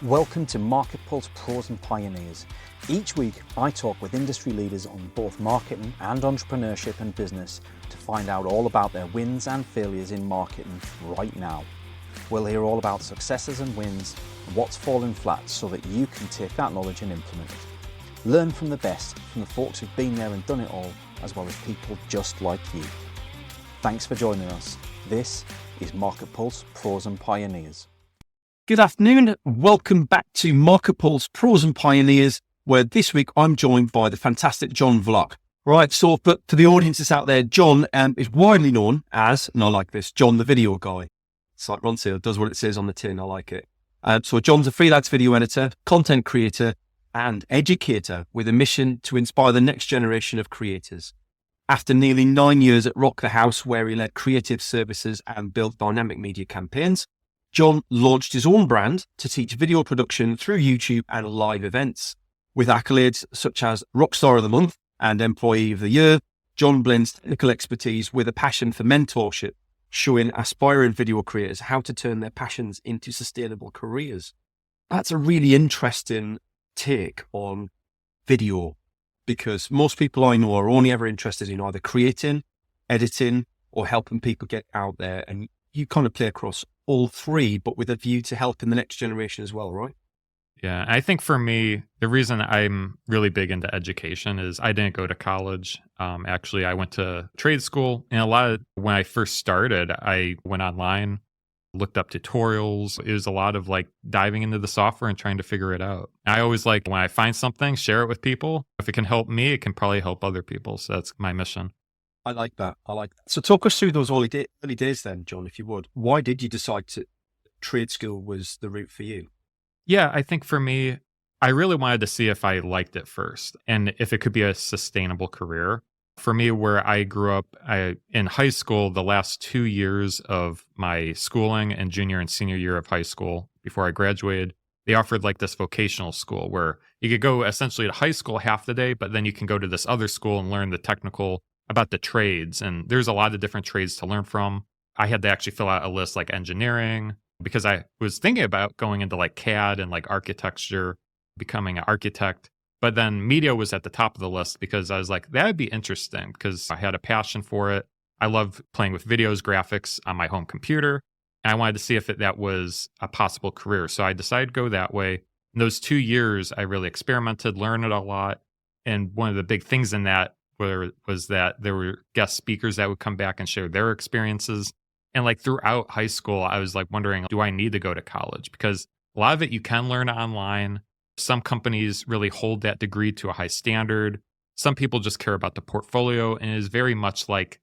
Welcome to MarketPulse Pros and Pioneers. Each week, I talk with industry leaders on both marketing and entrepreneurship and business to find out all about their wins and failures in marketing right now. We'll hear all about successes and wins and what's fallen flat so that you can take that knowledge and implement it. Learn from the best, from the folks who've been there and done it all, as well as people just like you. Thanks for joining us. This is MarketPulse Pros and Pioneers. Good afternoon. Welcome back to MarketPulse Pros and Pioneers, where this week I'm joined by the fantastic John Vlach. Right, so but for the audience that's out there, John is widely known as, and I like this, John the Video Guy. It's like Ron Seal does what it says on the tin. I like it. So John's a freelance video editor, content creator, and educator with a mission to inspire the next generation of creators. After nearly 9 years at Rock the House, where he led creative services and built dynamic media campaigns, John launched his own brand to teach video production through YouTube and live events. With accolades such as Rockstar of the Month and Employee of the Year, John blends technical expertise with a passion for mentorship, showing aspiring video creators how to turn their passions into sustainable careers. That's a really interesting take on video, because most people I know are only ever interested in either creating, editing, or helping people get out there. And you kind of play across all three, but with a view to helping the next generation as well, right? Yeah, I think for me, the reason I'm really big into education is I didn't go to college. Actually, I went to trade school, and when I first started, I went online, looked up tutorials. It was a lot of like diving into the software and trying to figure it out. I always like when I find something, share it with people. If it can help me, it can probably help other people. So that's my mission. I like that. So talk us through those early days then, John, if you would. Why did you decide to trade school was the route for you? Yeah, I think for me, I really wanted to see if I liked it first and if it could be a sustainable career. For me, where I grew up, in high school, the last 2 years of my schooling and junior and senior year of high school before I graduated, they offered like this vocational school where you could go essentially to high school half the day, but then you can go to this other school and learn the technical about the trades. And there's a lot of different trades to learn from. I had to actually fill out a list like engineering, because I was thinking about going into like CAD and like architecture, becoming an architect. But then media was at the top of the list because I was like, that would be interesting because I had a passion for it. I love playing with videos, graphics on my home computer. And I wanted to see if that was a possible career. So I decided to go that way. In those 2 years, I really experimented, learned a lot. And one of the big things in that was that there were guest speakers that would come back and share their experiences. And like throughout high school, I was like wondering, do I need to go to college? Because a lot of it you can learn online. Some companies really hold that degree to a high standard. Some people just care about the portfolio, and it is very much like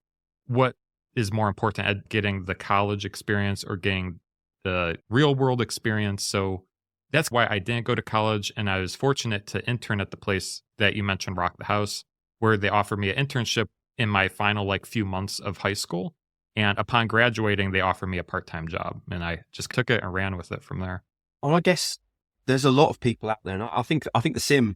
what is more important at getting the college experience or getting the real world experience. So that's why I didn't go to college. And I was fortunate to intern at the place that you mentioned, Rock the House, where they offered me an internship in my final like few months of high school. And upon graduating, they offered me a part-time job, and I just took it and ran with it from there. Well, I guess there's a lot of people out there, and I think the same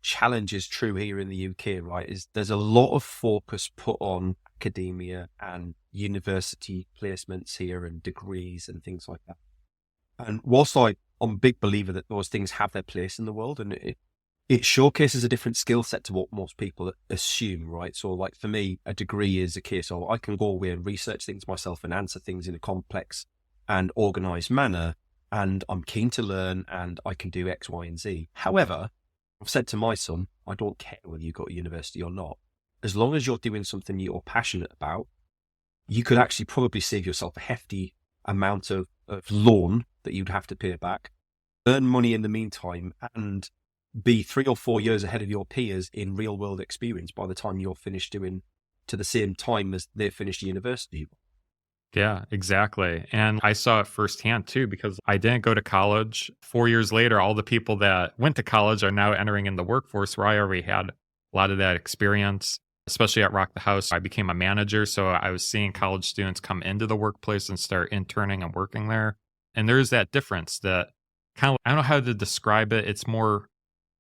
challenge is true here in the UK, right? Is there's a lot of focus put on academia and university placements here and degrees and things like that. And whilst I'm a big believer that those things have their place in the world, and it showcases a different skill set to what most people assume, right? So like for me, a degree is a case of I can go away and research things myself and answer things in a complex and organized manner. And I'm keen to learn and I can do X, Y, and Z. However, I've said to my son, I don't care whether you go to university or not. As long as you're doing something you're passionate about, you could actually probably save yourself a hefty amount of loan that you'd have to pay back, earn money in the meantime, and be 3 or 4 years ahead of your peers in real world experience by the time you're finished doing to the same time as they finished university. Yeah, exactly. And I saw it firsthand too, because I didn't go to college. 4 years later, all the people that went to college are now entering in the workforce where I already had a lot of that experience, especially at Rock the House. I became a manager. So I was seeing college students come into the workplace and start interning and working there. And there's that difference that kind of, I don't know how to describe it. It's more,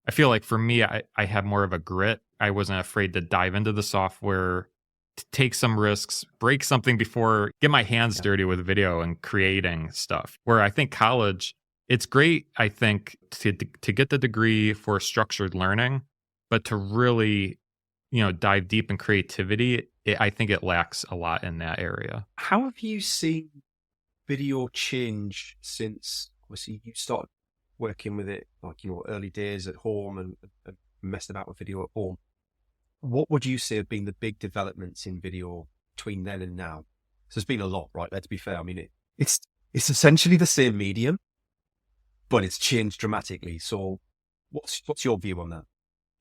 I feel like for me, I had more of a grit. I wasn't afraid to dive into the software, to take some risks, break something before, get my hands dirty with video and creating stuff. Where I think college, it's great, I think, to get the degree for structured learning, but to really, dive deep in creativity, I think it lacks a lot in that area. How have you seen video change since obviously you started working with it, like, early days at home and messed about with video at home? What would you say have been the big developments in video between then and now? So there's been a lot, right? Let's be fair. I mean, it's essentially the same medium, but it's changed dramatically. So what's your view on that?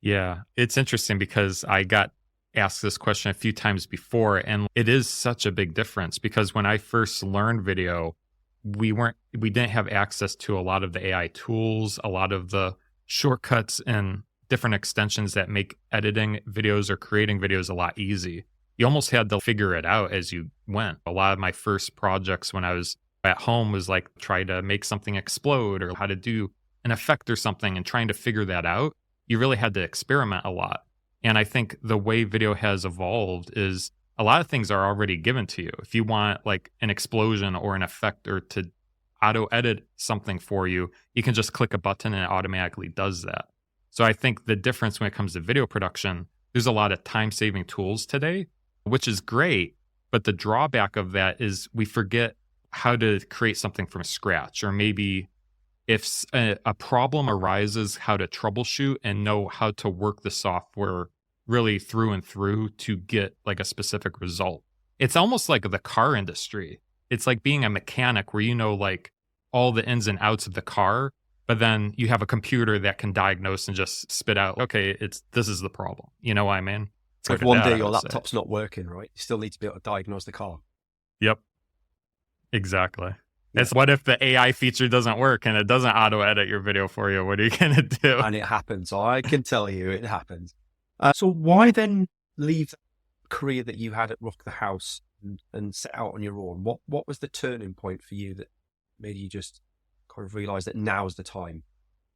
Yeah, it's interesting because I got asked this question a few times before, and it is such a big difference because when I first learned video, we didn't have access to a lot of the AI tools, a lot of the shortcuts and different extensions that make editing videos or creating videos a lot easy. You almost had to figure it out as you went. A lot of my first projects when I was at home was like try to make something explode or how to do an effect or something, and trying to figure that out. You really had to experiment a lot. And I think the way video has evolved is a lot of things are already given to you. If you want like an explosion or an effect or to auto edit something for you, you can just click a button and it automatically does that. So I think the difference when it comes to video production, there's a lot of time-saving tools today, which is great. But the drawback of that is we forget how to create something from scratch, or maybe if a problem arises, how to troubleshoot and know how to work the software really through and through to get like a specific result. It's almost like the car industry. It's like being a mechanic where you know like all the ins and outs of the car, but then you have a computer that can diagnose and just spit out, okay, this is the problem. You know what I mean? So if one day your laptop's not working, right? You still need to be able to diagnose the car. Yep. Exactly. Yeah. It's what if the AI feature doesn't work and it doesn't auto edit your video for you? What are you going to do? And it happens. I can tell you it happens. So why then leave the career that you had at Rock the House and set out on your own? What was the turning point for you that made you just kind of realize that now's the time?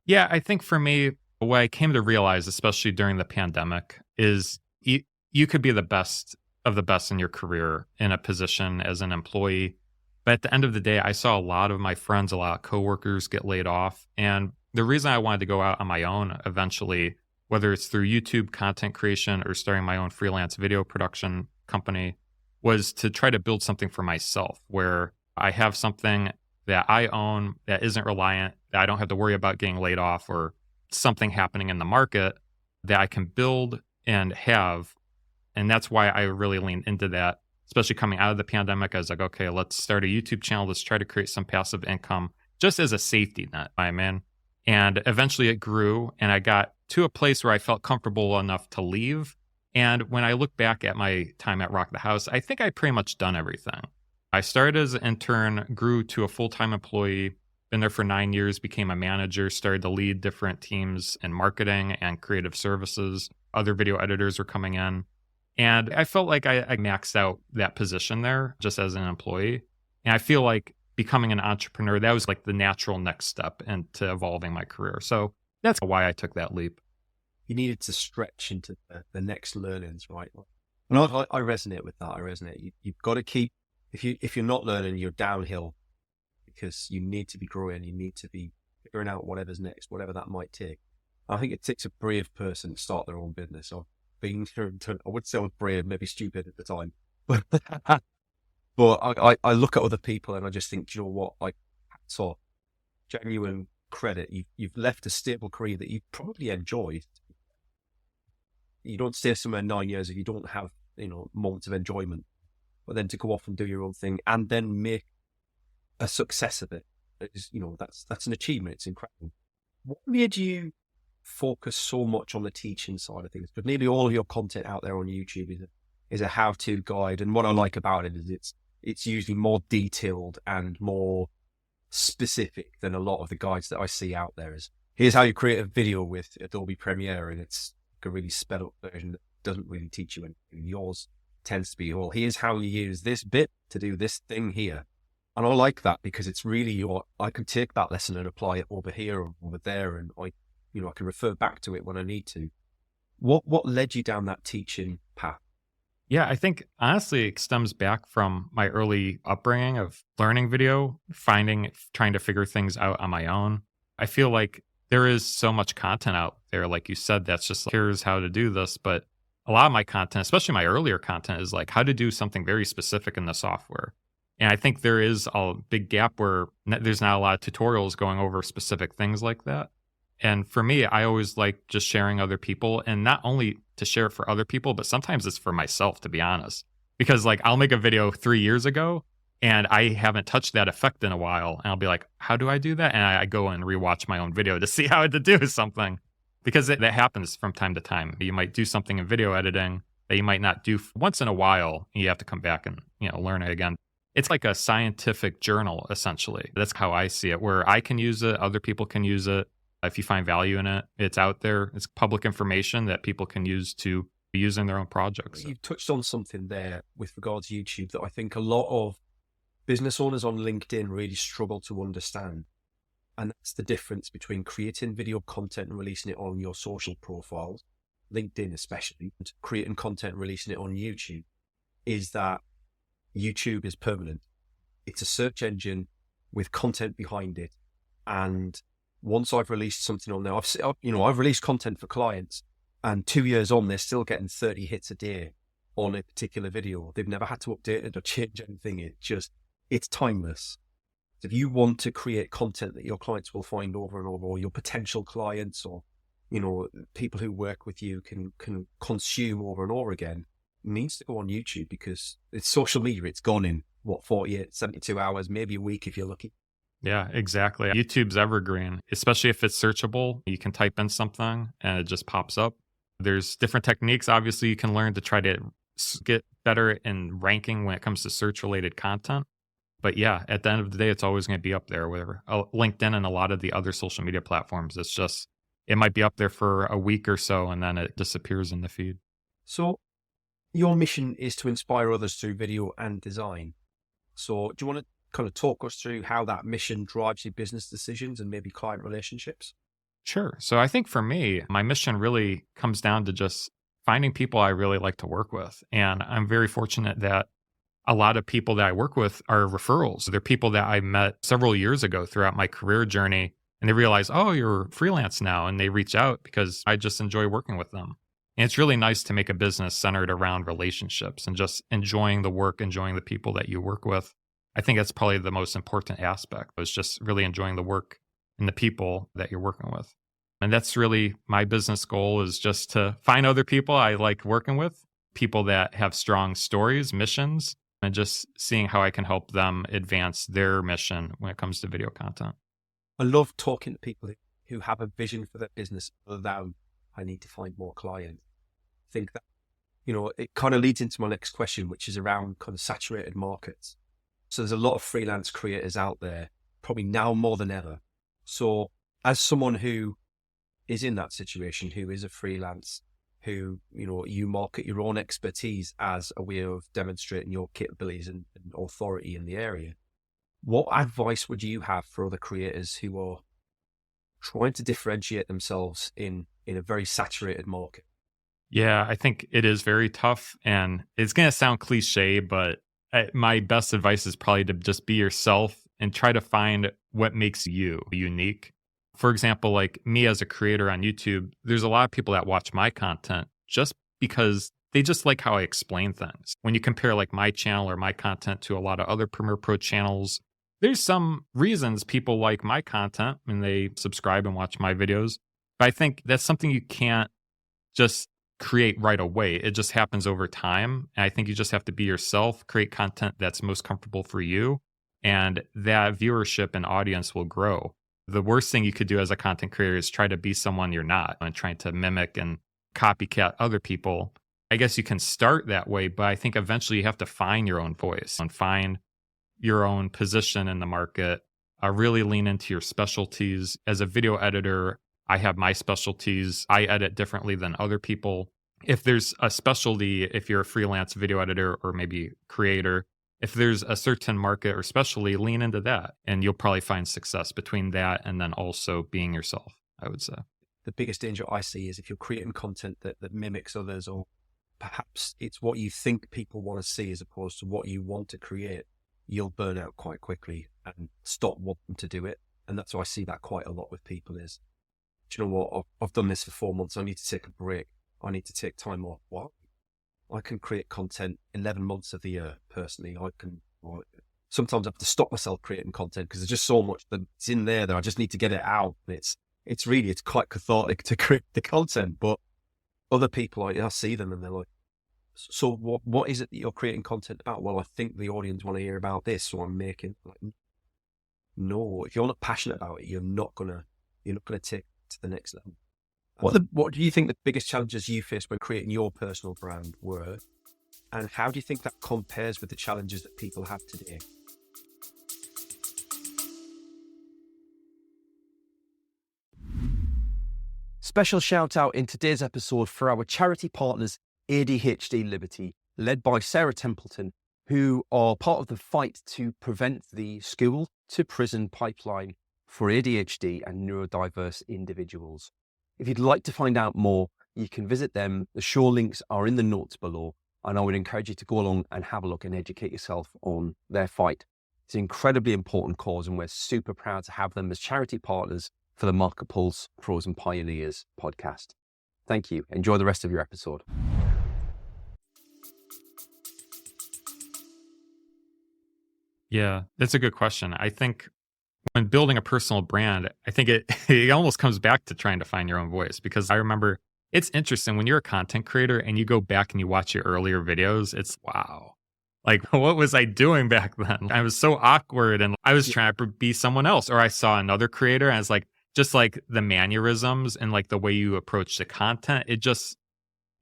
Yeah, I think for me, what I came to realize, especially during the pandemic, is you could be the best of the best in your career in a position as an employee. But at the end of the day, I saw a lot of my friends, a lot of coworkers get laid off. And the reason I wanted to go out on my own eventually, whether it's through YouTube content creation or starting my own freelance video production company, was to try to build something for myself where I have something that I own that isn't reliant, that I don't have to worry about getting laid off or something happening in the market, that I can build and have. And that's why I really leaned into that, especially coming out of the pandemic. I was like, okay, let's start a YouTube channel. Let's try to create some passive income just as a safety net, I'm in. And eventually it grew and I got to a place where I felt comfortable enough to leave. And when I look back at my time at Rock the House, I think I pretty much done everything. I started as an intern, grew to a full-time employee, been there for 9 years, became a manager, started to lead different teams in marketing and creative services. Other video editors were coming in. And I felt like I maxed out that position there just as an employee. And I feel like becoming an entrepreneur, that was like the natural next step into evolving my career. So that's why I took that leap. You needed to stretch into the next learnings, right? And I resonate with that. I resonate. You've got to keep, if you're not learning, you're downhill because you need to be growing. You need to be figuring out whatever's next, whatever that might take. I think it takes a brave person to start their own business. I would say I was brave, maybe stupid at the time, but I look at other people and I just think, you know what? So genuine credit. You've left a stable career that you probably enjoyed. You don't stay somewhere 9 years if you don't have, moments of enjoyment, but then to go off and do your own thing and then make a success of it is, that's an achievement. It's incredible. What made you focus so much on the teaching side of things? But nearly all of your content out there on YouTube is a how-to guide, and what I like about it is it's usually more detailed and more specific than a lot of the guides that I see out there. Is here's how you create a video with Adobe Premiere, and it's a really sped up version that doesn't really teach you anything. Yours tends to be, well, here's how you use this bit to do this thing here. And I like that because it's really I can take that lesson and apply it over here or over there, and I can refer back to it when I need to. What led you down that teaching path? Yeah, I think honestly it stems back from my early upbringing of learning video, trying to figure things out on my own. I feel like there is so much content out there, like you said, that's just like, here's how to do this. But a lot of my content, especially my earlier content, is like how to do something very specific in the software. And I think there is a big gap where there's not a lot of tutorials going over specific things like that. And for me, I always like just sharing other people, and not only to share it for other people, but sometimes it's for myself, to be honest. Because like I'll make a video 3 years ago and I haven't touched that effect in a while. And I'll be like, how do I do that? And I go and rewatch my own video to see how to do something, because that happens from time to time. You might do something in video editing that you might not do once in a while. And you have to come back and, learn it again. It's like a scientific journal, essentially. That's how I see it, where I can use it, other people can use it. If you find value in it, it's out there. It's public information that people can use to use in their own projects. You've touched on something there with regards to YouTube that I think a lot of business owners on LinkedIn really struggle to understand. And that's the difference between creating video content and releasing it on your social profiles, LinkedIn especially, and creating content and releasing it on YouTube, is that YouTube is permanent. It's a search engine with content behind it. And once I've released something on there, I've released content for clients, and 2 years on, they're still getting 30 hits a day on a particular video. They've never had to update it or change anything. It's timeless. If you want to create content that your clients will find over and over, or your potential clients, or, people who work with you can consume over and over again, it needs to go on YouTube, because it's social media. It's gone in 48, 72 hours, maybe a week if you're lucky. Yeah, exactly. YouTube's evergreen, especially if it's searchable. You can type in something and it just pops up. There's different techniques, obviously, you can learn to try to get better in ranking when it comes to search-related content. But yeah, at the end of the day, it's always going to be up there with LinkedIn and a lot of the other social media platforms. It might be up there for a week or so, and then it disappears in the feed. So your mission is to inspire others through video and design. So do you want to kind of talk us through how that mission drives your business decisions and maybe client relationships? Sure. So I think for me, my mission really comes down to just finding people I really like to work with. And I'm very fortunate that a lot of people that I work with are referrals. They're people that I met several years ago throughout my career journey, and they realize, oh, you're freelance now. And they reach out because I just enjoy working with them. And it's really nice to make a business centered around relationships and just enjoying the work, enjoying the people that you work with. I think that's probably the most important aspect, is just really enjoying the work and the people that you're working with. And that's really my business goal, is just to find other people I like working with, people that have strong stories, missions, and just seeing how I can help them advance their mission when it comes to video content. I love talking to people who have a vision for their business other than, I need to find more clients. I think that, it kind of leads into my next question, which is around kind of saturated markets. So there's a lot of freelance creators out there, probably now more than ever. So as someone who is in that situation, who is a freelance, who, you market your own expertise as a way of demonstrating your capabilities and authority in the area, what advice would you have for other creators who are trying to differentiate themselves in a very saturated market? Yeah, I think it is very tough, and it's going to sound cliche, but my best advice is probably to just be yourself and try to find what makes you unique. For example, like me as a creator on YouTube, there's a lot of people that watch my content just because they just like how I explain things. When you compare like my channel or my content to a lot of other Premiere Pro channels, there's some reasons people like my content and they subscribe and watch my videos. But I think that's something you can't just create right away. It just happens over time. And I think you just have to be yourself, create content that's most comfortable for you, and that viewership and audience will grow. The worst thing you could do as a content creator is try to be someone you're not and trying to mimic and copycat other people. I guess you can start that way, but I think eventually you have to find your own voice and find your own position in the market, really lean into your specialties. As a video editor, I have my specialties. I edit differently than other people. If there's a specialty, if you're a freelance video editor or maybe creator, if there's a certain market or specialty, lean into that and you'll probably find success between that and then also being yourself, I would say. The biggest danger I see is if you're creating content that mimics others or perhaps it's what you think people want to see as opposed to what you want to create, you'll burn out quite quickly and stop wanting to do it. And that's why I see that quite a lot with people is, do you know what, I've done this for 4 months. I need to take a break. I need to take time off. What? I can create content 11 months of the year personally. Sometimes I have to stop myself creating content because there's just so much that's in there that I just need to get it out. And it's quite cathartic to create the content, but other people, I see them and they're like, so what is it that you're creating content about? Well, I think the audience want to hear about this, so I'm making. Like, no, if you're not passionate about it, you're not gonna take it to the next level. What do you think the biggest challenges you faced when creating your personal brand were, and how do you think that compares with the challenges that people have today? Special shout out in today's episode for our charity partners, ADHD Liberty, led by Sarah Templeton, who are part of the fight to prevent the school to prison pipeline for ADHD and neurodiverse individuals. If you'd like to find out more, you can visit them. The show links are in the notes below, and I would encourage you to go along and have a look and educate yourself on their fight. It's an incredibly important cause, and we're super proud to have them as charity partners for the MarketPulse Pros and Pioneers podcast. Thank you. Enjoy the rest of your episode. Yeah, that's a good question. I think when building a personal brand, I think it almost comes back to trying to find your own voice, because I remember it's interesting when you're a content creator and you go back and you watch your earlier videos, it's wow. Like, what was I doing back then? I was so awkward and I was trying to be someone else. Or I saw another creator and I was like, just like the mannerisms and like the way you approach the content,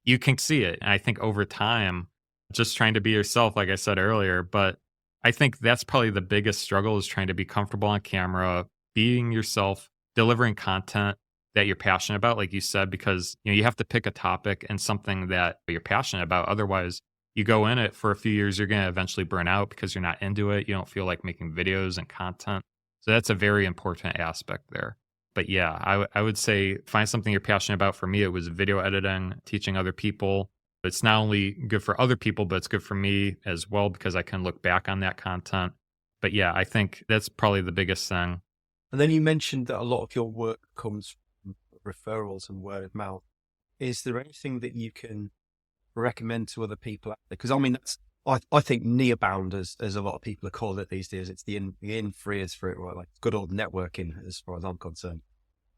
you can see it. And I think over time, just trying to be yourself, like I said earlier, but I think that's probably the biggest struggle is trying to be comfortable on camera, being yourself, delivering content that you're passionate about, like you said, because you have to pick a topic and something that you're passionate about. Otherwise, you go in it for a few years, you're going to eventually burn out because you're not into it. You don't feel like making videos and content. So that's a very important aspect there. But yeah, I would say find something you're passionate about. For me, it was video editing, teaching other people. It's not only good for other people, but it's good for me as well because I can look back on that content. But yeah, I think that's probably the biggest thing. And then you mentioned that a lot of your work comes from referrals and word of mouth. Is there anything that you can recommend to other people? Because I mean, I think nearbound, as a lot of people are calling it these days. It's the in phrase for it, right? Like good old networking, as far as I'm concerned.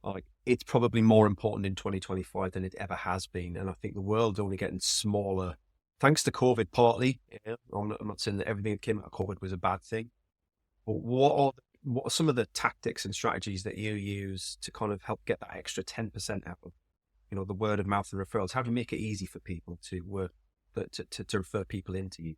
Like it's probably more important in 2025 than it ever has been, and I think the world's only getting smaller thanks to COVID. Partly, I'm not saying that everything that came out of COVID was a bad thing, but what are some of the tactics and strategies that you use to kind of help get that extra 10% out of the word of mouth and referrals? How do you make it easy for people to refer people into you?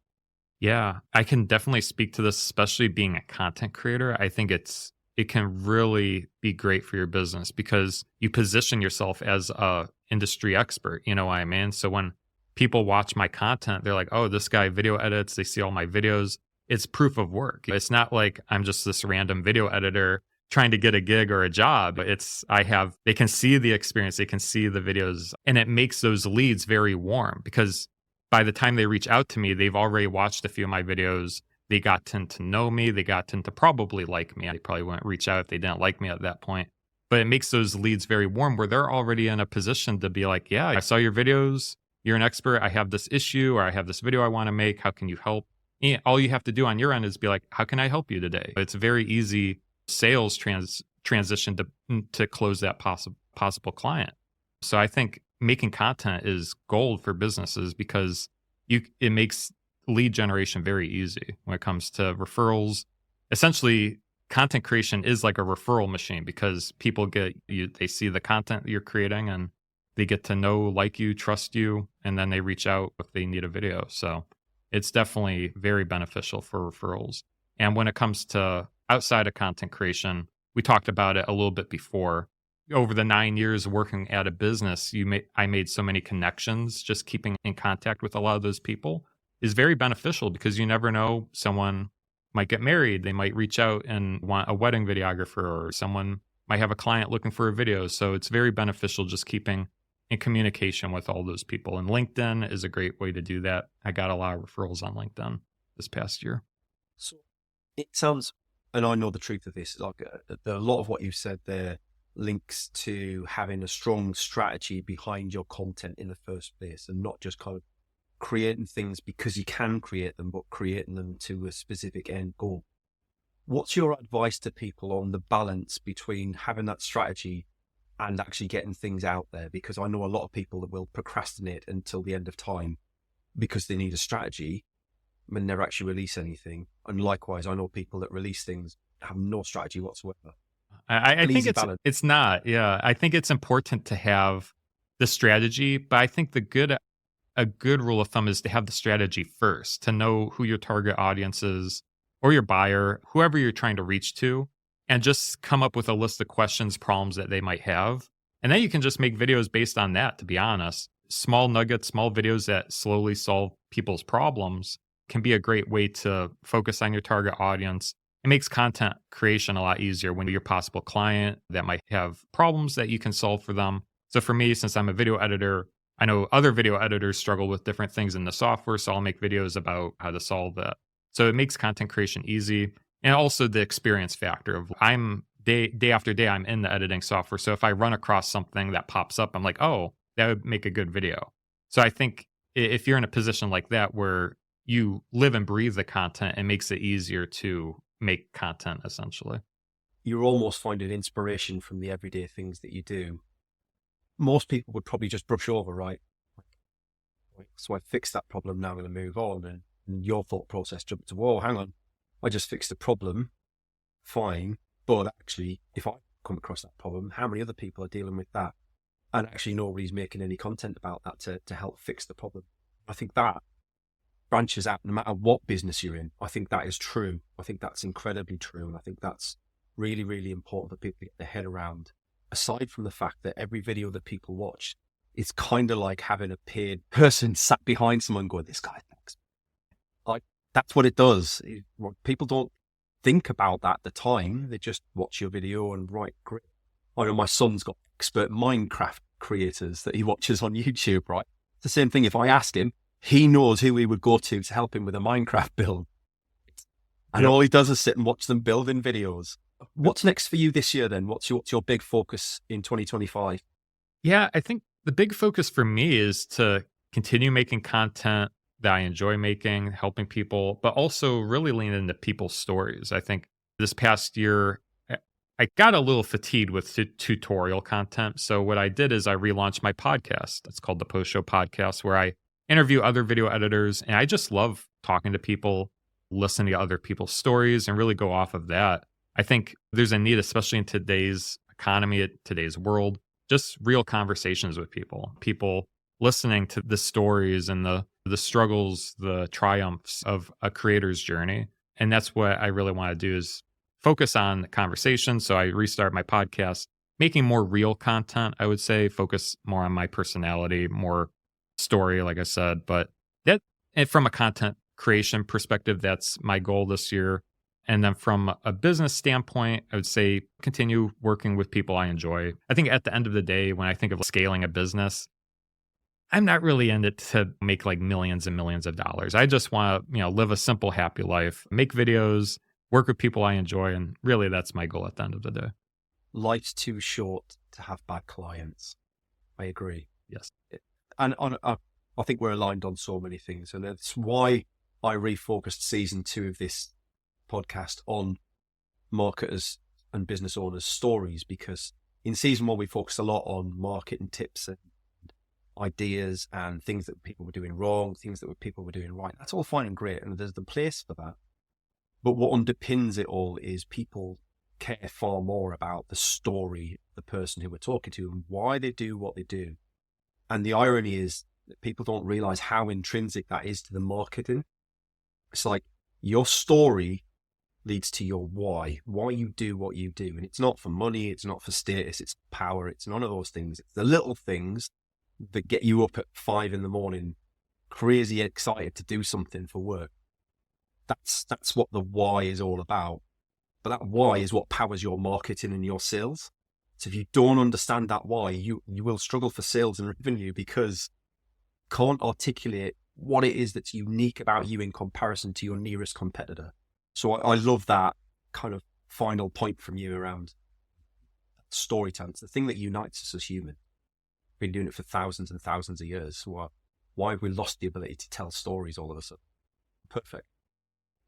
Yeah, I can definitely speak to this, especially being a content creator. I think it can really be great for your business because you position yourself as a industry expert. You know what I mean? So when people watch my content, they're like, oh, this guy video edits. They see all my videos. It's proof of work. It's not like I'm just this random video editor trying to get a gig or a job. They can see the experience. They can see the videos, and it makes those leads very warm because by the time they reach out to me, they've already watched a few of my videos. They got to know me. They got to probably like me. They probably wouldn't reach out if they didn't like me at that point. But it makes those leads very warm where they're already in a position to be like, yeah, I saw your videos. You're an expert. I have this issue or I have this video I want to make. How can you help? And all you have to do on your end is be like, how can I help you today? It's a very easy sales transition to close that possible client. So I think making content is gold for businesses because it makes lead generation very easy when it comes to referrals. Essentially, content creation is like a referral machine because people they see the content that you're creating and they get to know, like you, trust you, and then they reach out if they need a video. So it's definitely very beneficial for referrals. And when it comes to outside of content creation, we talked about it a little bit before. Over the 9 years working at a business, I made so many connections. Just keeping in contact with a lot of those people is very beneficial because you never know, someone might get married. They might reach out and want a wedding videographer, or someone might have a client looking for a video. So it's very beneficial just keeping in communication with all those people. And LinkedIn is a great way to do that. I got a lot of referrals on LinkedIn this past year. So it sounds, and I know the truth of this, like a lot of what you've said there links to having a strong strategy behind your content in the first place, and not just kind of creating things because you can create them, but creating them to a specific end goal. What's your advice to people on the balance between having that strategy and actually getting things out there? Because I know a lot of people that will procrastinate until the end of time because they need a strategy and never actually release anything. And likewise, I know people that release things have no strategy whatsoever. I think it's not. Yeah, I think it's important to have the strategy, but I think a good rule of thumb is to have the strategy first, to know who your target audience is or your buyer, whoever you're trying to reach to, and just come up with a list of questions, problems that they might have. And then you can just make videos based on that, to be honest. Small nuggets, small videos that slowly solve people's problems can be a great way to focus on your target audience. It makes content creation a lot easier when you're a possible client that might have problems that you can solve for them. So for me, since I'm a video editor, I know other video editors struggle with different things in the software, so I'll make videos about how to solve that. So it makes content creation easy. And also the experience factor of I'm day after day, I'm in the editing software. So if I run across something that pops up, I'm like, oh, that would make a good video. So I think if you're in a position like that where you live and breathe the content, it makes it easier to make content, essentially. You're almost finding inspiration from the everyday things that you do. Most people would probably just brush over, right? So I fixed that problem, now I'm going to move on. And your thought process jumped to, whoa, hang on, I just fixed the problem, fine. But actually, if I come across that problem, how many other people are dealing with that? And actually nobody's making any content about that to help fix the problem. I think that branches out no matter what business you're in. I think that is true. I think that's incredibly true. And I think that's really, really important for people to get their head around. Aside from the fact that every video that people watch, it's kind of like having a paid person sat behind someone going, this guy's next. Like, that's what it does. People don't think about that at the time. They just watch your video and right, great. I know my son's got expert Minecraft creators that he watches on YouTube, right? It's the same thing. If I ask him, he knows who he would go to help him with a Minecraft build. And all he does is sit and watch them building videos. What's next for you this year then? What's your big focus in 2025? Yeah, I think the big focus for me is to continue making content that I enjoy making, helping people, but also really lean into people's stories. I think this past year, I got a little fatigued with tutorial content. So what I did is I relaunched my podcast. It's called the Post Show Podcast, where I interview other video editors. And I just love talking to people, listening to other people's stories, and really go off of that. I think there's a need, especially in today's economy, today's world, just real conversations with people listening to the stories and the struggles, the triumphs of a creator's journey. And that's what I really want to do, is focus on the conversation. So I restart my podcast, making more real content, I would say, focus more on my personality, more story, like I said. But that, and from a content creation perspective, that's my goal this year. And then from a business standpoint, I would say continue working with people I enjoy. I think at the end of the day, when I think of scaling a business, I'm not really in it to make like millions and millions of dollars. I just want to, live a simple, happy life, make videos, work with people I enjoy. And really, that's my goal at the end of the day. Life's too short to have bad clients. I agree. Yes. And I think we're aligned on so many things. And that's why I refocused season 2 of this podcast on marketers and business owners' stories, because in season 1, we focused a lot on marketing tips and ideas and things that people were doing wrong, things that people were doing right. That's all fine and great, and there's the place for that. But what underpins it all is people care far more about the story of the person who we're talking to and why they do what they do. And the irony is that people don't realize how intrinsic that is to the marketing. It's like your story leads to your why you do what you do. And it's not for money, it's not for status, it's power, it's none of those things. It's the little things that get you up at 5 a.m, crazy excited to do something for work. That's what the why is all about. But that why is what powers your marketing and your sales. So if you don't understand that why, you will struggle for sales and revenue because you can't articulate what it is that's unique about you in comparison to your nearest competitor. So I love that kind of final point from you around storytelling. It's the thing that unites us as humans. We've been doing it for thousands and thousands of years. So why have we lost the ability to tell stories all of a sudden? Perfect.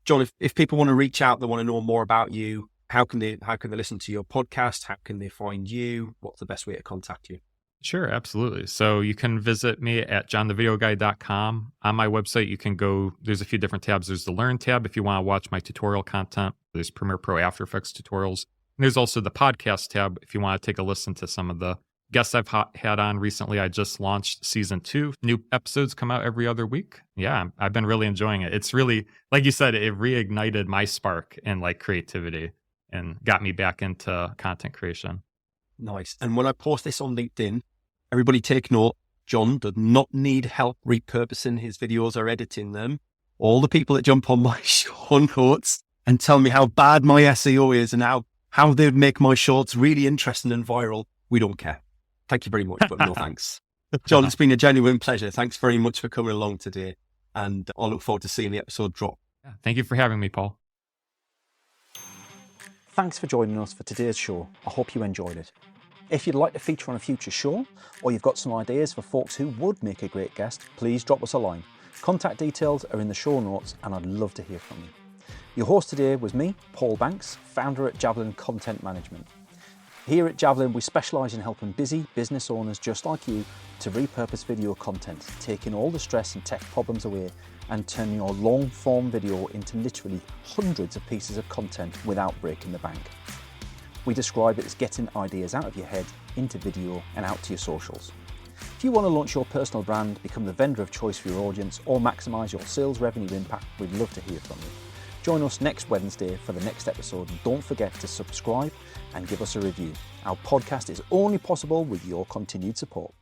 John, if people want to reach out, they want to know more about you, how can they listen to your podcast? How can they find you? What's the best way to contact you? Sure, absolutely. So you can visit me at johnthevideoguy.com. On my website, you can go, there's a few different tabs. There's the Learn tab if you want to watch my tutorial content. There's Premiere Pro After Effects tutorials. And there's also the podcast tab if you want to take a listen to some of the guests I've had on recently. I just launched season 2. New episodes come out every other week. Yeah, I've been really enjoying it. It's really, like you said, it reignited my spark and like creativity and got me back into content creation. Nice. And when I post this on LinkedIn, everybody take note. John does not need help repurposing his videos or editing them. All the people that jump on my show notes and tell me how bad my SEO is and how they'd make my shorts really interesting and viral, we don't care. Thank you very much, but no thanks. John, it's been a genuine pleasure. Thanks very much for coming along today. And I look forward to seeing the episode drop. Yeah, thank you for having me, Paul. Thanks for joining us for today's show. I hope you enjoyed it. If you'd like to feature on a future show, or you've got some ideas for folks who would make a great guest, please drop us a line. Contact details are in the show notes and I'd love to hear from you. Your host today was me, Paul Banks, founder at Javelin Content Management. Here at Javelin, we specialise in helping busy business owners just like you to repurpose video content, taking all the stress and tech problems away and turning your long-form video into literally hundreds of pieces of content without breaking the bank. We describe it as getting ideas out of your head into video and out to your socials. If you want to launch your personal brand, become the vendor of choice for your audience, or maximise your sales revenue impact, we'd love to hear from you. Join us next Wednesday for the next episode, and don't forget to subscribe and give us a review. Our podcast is only possible with your continued support.